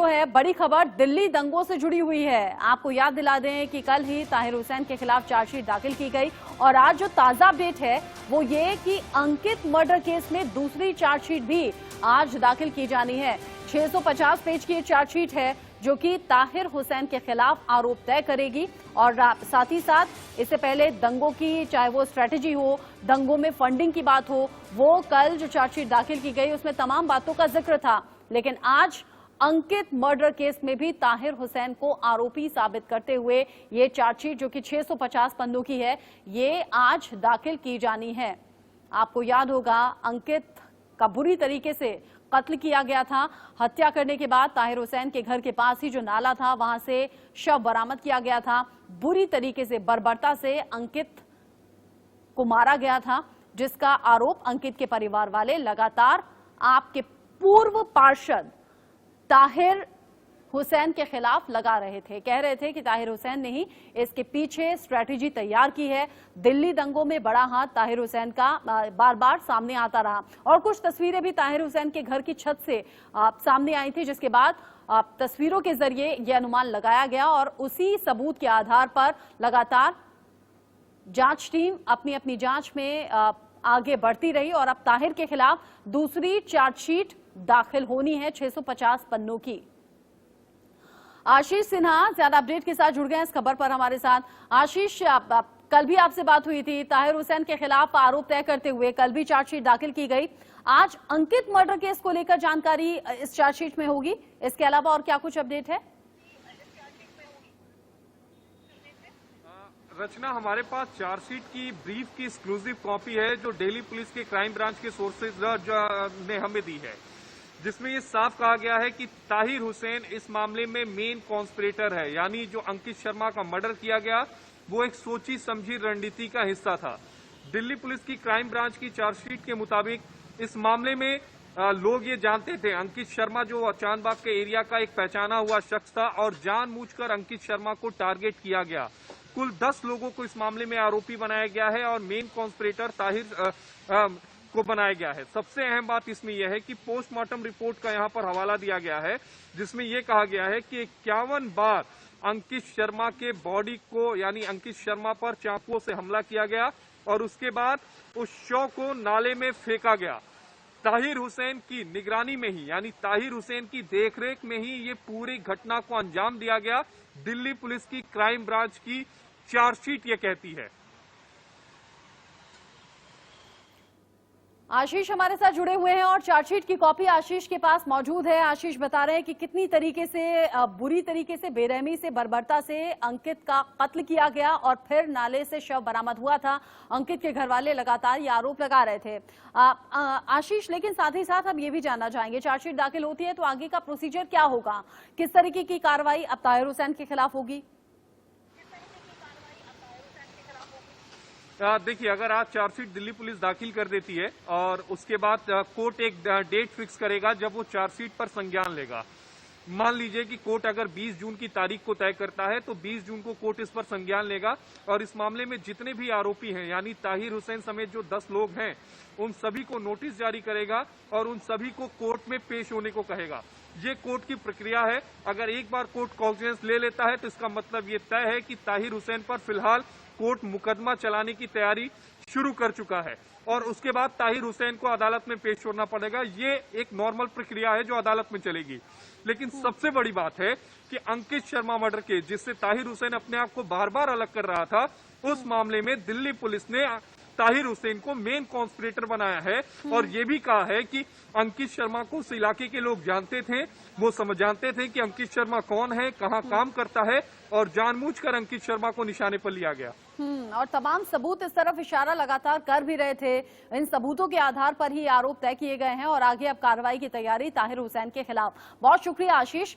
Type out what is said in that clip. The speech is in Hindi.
जो है बड़ी खबर दिल्ली दंगों से जुड़ी हुई है। आपको याद दिला दें कि कल ही ताहिर हुसैन के खिलाफ चार्जशीट दाखिल की गई और आज जो ताजा अपडेट है वो ये कि अंकित मर्डर केस में दूसरी चार्जशीट भी आज दाखिल की जानी है। 650 पेज की चार्जशीट है जो कि ताहिर हुसैन के खिलाफ आरोप तय करेगी और साथ ही साथ इससे पहले दंगों की, चाहे वो स्ट्रेटेजी हो, दंगों में फंडिंग की बात हो, वो कल जो चार्जशीट दाखिल की गई उसमें तमाम बातों का जिक्र था। लेकिन आज अंकित मर्डर केस में भी ताहिर हुसैन को आरोपी साबित करते हुए ये चार्जशीट जो कि 650 पन्नों की है, ये आज दाखिल की जानी है। आपको याद होगा अंकित का बुरी तरीके से कत्ल किया गया था। हत्या करने के बाद ताहिर हुसैन के घर के पास ही जो नाला था वहां से शव बरामद किया गया था। बुरी तरीके से, बर्बरता से अंकित को मारा गया था, जिसका आरोप अंकित के परिवार वाले लगातार आपके पूर्व पार्षद ताहिर हुसैन के खिलाफ लगा रहे थे। कह रहे थे कि ताहिर हुसैन ने ही इसके पीछे स्ट्रेटेजी तैयार की है। दिल्ली दंगों में बड़ा हाथ ताहिर हुसैन का बार बार सामने आता रहा और कुछ तस्वीरें भी ताहिर हुसैन के घर की छत से सामने आई थी, जिसके बाद तस्वीरों के जरिए यह अनुमान लगाया गया और उसी सबूत के आधार पर लगातार जांच टीम अपनी अपनी जांच में आगे बढ़ती रही और अब ताहिर के खिलाफ दूसरी चार्जशीट दाखिल होनी है 650 पन्नों की। आशीष सिन्हा ज्यादा अपडेट के साथ जुड़ गए हैं इस खबर पर हमारे साथ। आशीष, कल भी आपसे बात हुई थी, ताहिर हुसैन के खिलाफ आरोप तय करते हुए कल भी चार्जशीट दाखिल की गई। आज अंकित मर्डर केस को लेकर जानकारी इस चार्जशीट में होगी, इसके अलावा और क्या कुछ अपडेट है? रचना, हमारे पास चार्जशीट की ब्रीफ की एक्सक्लूसिव कॉपी है जो दिल्ली पुलिस के क्राइम ब्रांच के सोर्सेज ने हमें दी है, जिसमें ये साफ कहा गया है कि ताहिर हुसैन इस मामले में मेन कॉन्स्पिरेटर है। यानी जो अंकित शर्मा का मर्डर किया गया वो एक सोची समझी रणनीति का हिस्सा था। दिल्ली पुलिस की क्राइम ब्रांच की चार्जशीट के मुताबिक इस मामले में लोग ये जानते थे अंकित शर्मा जो चांदबाग के एरिया का एक पहचाना हुआ शख्स था और जानबूझकर अंकित शर्मा को टारगेट किया गया। कुल 10 लोगों को इस मामले में आरोपी बनाया गया है और मेन कॉन्स्पिरेटर ताहिर को बनाया गया है। सबसे अहम बात इसमें यह है कि पोस्टमार्टम रिपोर्ट का यहां पर हवाला दिया गया है, जिसमें यह कहा गया है कि 51 बार अंकित शर्मा के बॉडी को, यानी अंकित शर्मा पर चाकुओं से हमला किया गया और उसके बाद उस शव को नाले में फेंका गया। ताहिर हुसैन की निगरानी में ही, यानी ताहिर हुसैन की देखरेख में ही ये पूरी घटना को अंजाम दिया गया। दिल्ली पुलिस की क्राइम ब्रांच की चार्जशीट ये कहती है। आशीष हमारे साथ जुड़े हुए हैं और चार्जशीट की कॉपी आशीष के पास मौजूद है। आशीष बता रहे हैं कि कितनी तरीके से, बुरी तरीके से, बेरहमी से, बर्बरता से अंकित का कत्ल किया गया और फिर नाले से शव बरामद हुआ था। अंकित के घर वाले लगातार ये आरोप लगा रहे थे। आशीष, लेकिन साथ ही साथ हम ये भी जानना चाहेंगे, चार्जशीट दाखिल होती है तो आगे का प्रोसीजर क्या होगा? किस तरीके की कार्रवाई अब ताहिर हुसैन के खिलाफ होगी? देखिए, अगर आज चार्जशीट दिल्ली पुलिस दाखिल कर देती है और उसके बाद कोर्ट एक डेट फिक्स करेगा जब वो चार्जशीट पर संज्ञान लेगा। मान लीजिए कि कोर्ट अगर 20 जून की तारीख को तय करता है तो 20 जून को कोर्ट इस पर संज्ञान लेगा और इस मामले में जितने भी आरोपी हैं, यानी ताहिर हुसैन समेत जो 10 लोग हैं, उन सभी को नोटिस जारी करेगा और उन सभी को कोर्ट में पेश होने को कहेगा। ये कोर्ट की प्रक्रिया है। अगर एक बार कोर्ट कॉग्निजेंस ले लेता है तो इसका मतलब ये तय है कि ताहिर हुसैन पर फिलहाल कोर्ट मुकदमा चलाने की तैयारी शुरू कर चुका है और उसके बाद ताहिर हुसैन को अदालत में पेश होना पड़ेगा। ये एक नॉर्मल प्रक्रिया है जो अदालत में चलेगी। लेकिन सबसे बड़ी बात है कि अंकित शर्मा मर्डर केस, जिससे ताहिर हुसैन अपने आप को बार बार अलग कर रहा था, उस मामले में दिल्ली पुलिस ने ताहिर हुसैन को मेन कॉन्स्पिरेटर बनाया है और ये भी कहा है कि अंकित शर्मा को उस इलाके के लोग जानते थे, वो जानते थे कि अंकित शर्मा कौन है, कहाँ काम करता है और जानबूझकर अंकित शर्मा को निशाने पर लिया गया। और तमाम सबूत इस तरफ इशारा लगातार कर भी रहे थे। इन सबूतों के आधार पर ही आरोप तय किए गए हैं और आगे अब कार्रवाई की तैयारी ताहिर हुसैन के खिलाफ। बहुत शुक्रिया आशीष।